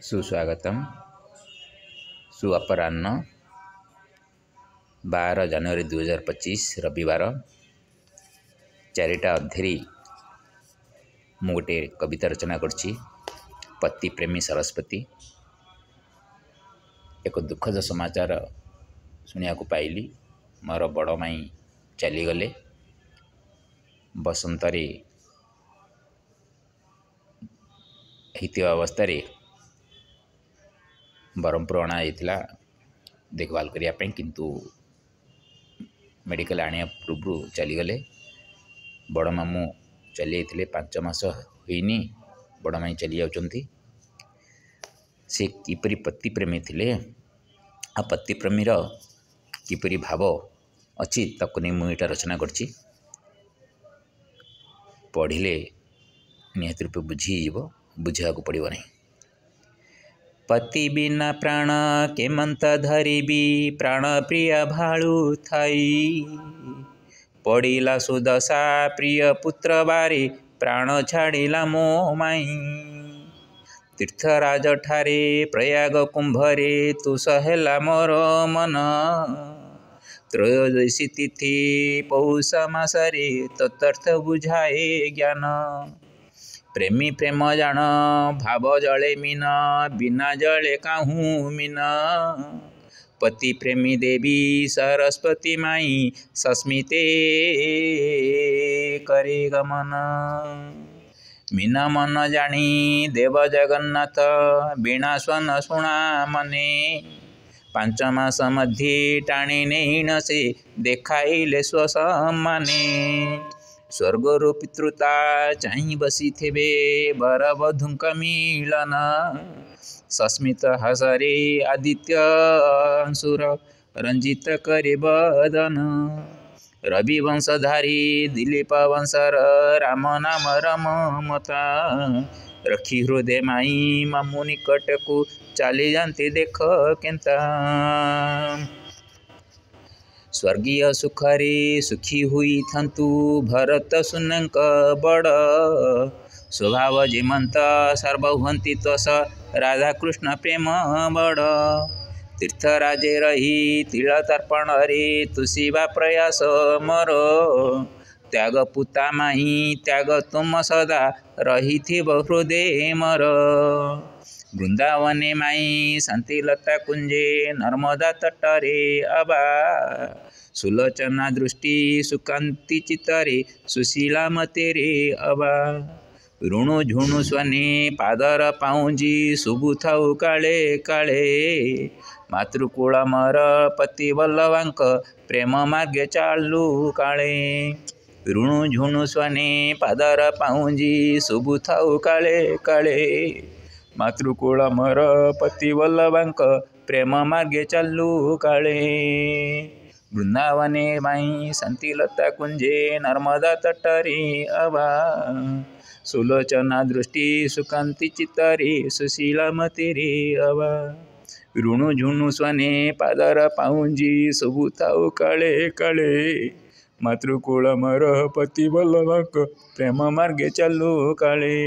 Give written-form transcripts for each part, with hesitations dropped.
सुस्वागतम। सुअपराह्न 12 ଜାନୁଆରୀ 2025 रविवार 4टा अधेरी मु गोटे कविता रचना करछि। पति प्रेमी सरस्वती। एक दुखद समाचार शुणिया को पाइली। मोर बड़ माई चली गले। बसंतरे हितिया अवस्था बरमपुर अणा जाइथिला देखभाल करिया पे, किंतु मेडिकल आने पूर्व चली गले। बड़ मामू चली जाइथिले 5 मास होइनी बड़ माई चली जाउचंती। से किपरि पति प्रेमी थिले आ पति प्रेमीर किपरि भाव अच्छी ताकू नहीं मुझे रचना करछि। पढ़िले निहत रूपे बुझा को पड़ो नहीं। पति बिना प्राण केमंत धरिबी, प्राण प्रिय भालू थाई। पड़िला सुदशा प्रिय पुत्र बारे, प्राण छाड़िला मो माई। तीर्थराज ठारे प्रयाग कुंभरे, तु सहेला मोर मन। त्रयोदशी तिथि पौष मासरे, तत्थ बुझाए ज्ञान। प्रेमी प्रेम जान भाव जले मीन, बिना जले काहू मीन। पति प्रेमी देवी सरस्वती माई, सस्मिते करे गमन। मीना मन जानी देव जगन्नाथ, बीणा स्वन शुणा मने। 5 मास मध्ये टाणी नहीं न से, देखाइले स्वसम्माने। स्वर्गरु पितृता चाहि बसी थेबे, बर बधुंक मिलन। सस्मित हसरे आदित्य अंशुर, रंजित करे बदन। रवि वंशधारी दिलीप वंशर, राम नाम रममता। रखी हृदय माई मामू निकट को, चाली जानते देख केंता। स्वर्गीय सुखरे सुखी हुई थंतु, भरत सुनंक बड़। स्वभाव जिमंत सर्वहुंति तस, राधा कृष्ण प्रेम बड़। तीर्थराजे रही तिल तर्पण रे, तुषिबा प्रयास मोर। त्याग पुता माही त्याग तुम सदा, रही थी हृदय मोर। वृंदावने माई शांति लता कुंजे, नर्मदा तटरे अबा। सुलोचना दृष्टि सुकांति चितरे, सुशीला मतेरे अबा। ऋणु झुणु स्वने पादर पाऊंजी, शुभु थाउ काले काले। मातृकूल मर पति बल्लवांक, प्रेम मार्गे चालू काले। ऋणु झुणु स्वने पादर पाऊंजी, शुभु थाउ काले काले। मातृकूल मर पति बल्लवांक, प्रेम मार्गे चालू काले। वृंदावने माई शांति लता कुंजे, नर्मदा तटरे अबा। सुलोचना दृष्टि सुकांति चितरे, सुशीला मतेरे अबा। ऋणु झुणु स्वने पादर पाऊंजी, शुभु थाउ काले काले। मातृकूल मर पति बल्लवांक, प्रेम मार्गे चालू काले।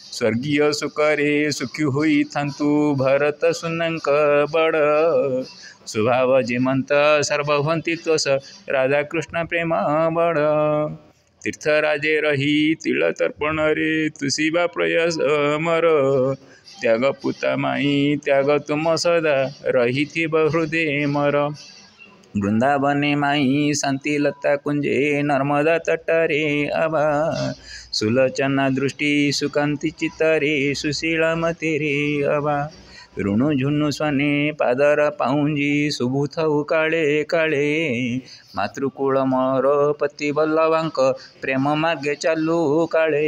स्वर्गीय सुखरे सुखी हुई थंतु, भरत सुनंक बड़। स्वभाव जिमंत सर्वहुंति तस, राधा कृष्ण प्रेम बड़। तीर्थराजे रही तिल तर्पण रे, तुषिबा प्रयास मोर। त्याग पुता माई त्याग तुम सदा, रही थी हृदय मोर। वृंदावने माई शांति लता कुंजे, नर्मदा तटरे अबा। सुलोचना दृष्टि सुकांति चितरे, सुशीला मतेरे अबा। ऋणु झुणु स्वने पादर पाऊंजी, शुभु थाउ काले काले। मातृकूल मोर पति बल्लवांक, प्रेम मार्गे चालू काले।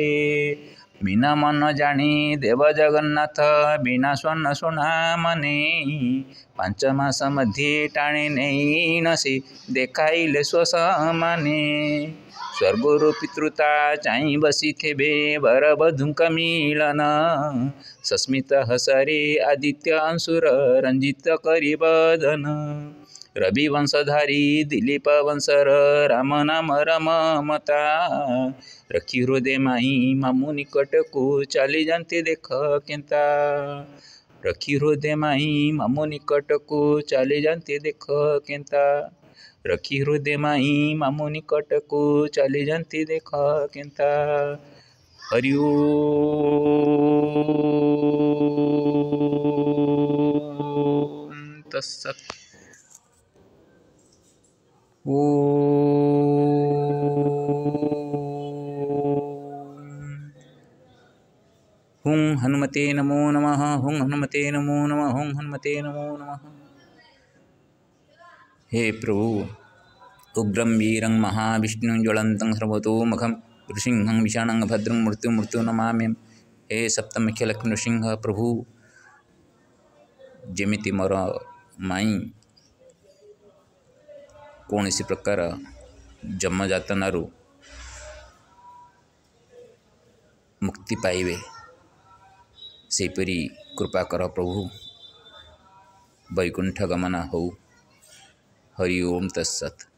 मीना मन जानी देव जगन्नाथ, बीणा स्वन शुणा मने। 5 मास मध्ये टाणी नहीं न से, देखाइले स्वसम्माने। स्वर्गरु पितृता चाहि बसी थेबे, बर बधुंक मिलन। सस्मित हसरे आदित्य अंशुर, रंजित करि बदन। रवि वंशधारी दिलीप वंशर, राम नाम रममता। रखी हृदय माही मामू निकट को, चाली जानते देख केंता। रखी हृदय माई ममो निकट को चले जानते देख केंता। रखी हृदय माई ममो निकट को चले जानते देख केंता। हरि ओम तत्सत्। हुं हनुमते नमो नमः। हुं हनुमते नमो नमः। हुं हनुमते नमो नमः। हे प्रभु, उग्रं वीरं महाविष्णुं ज्वलन्तं सर्वतोमुखं नृसिंहं विषाणं भद्रं मृत्युं नमाम्यहं। हे सप्तमुख नृसिंह प्रभु, जेमिति मोर माई कौनसी प्रकार जन्मजातनारू मुक्ति पाइबे सेपरी कृपा कर प्रभु। वैकुंठ गमन हो। हरि ओम तत्सत्।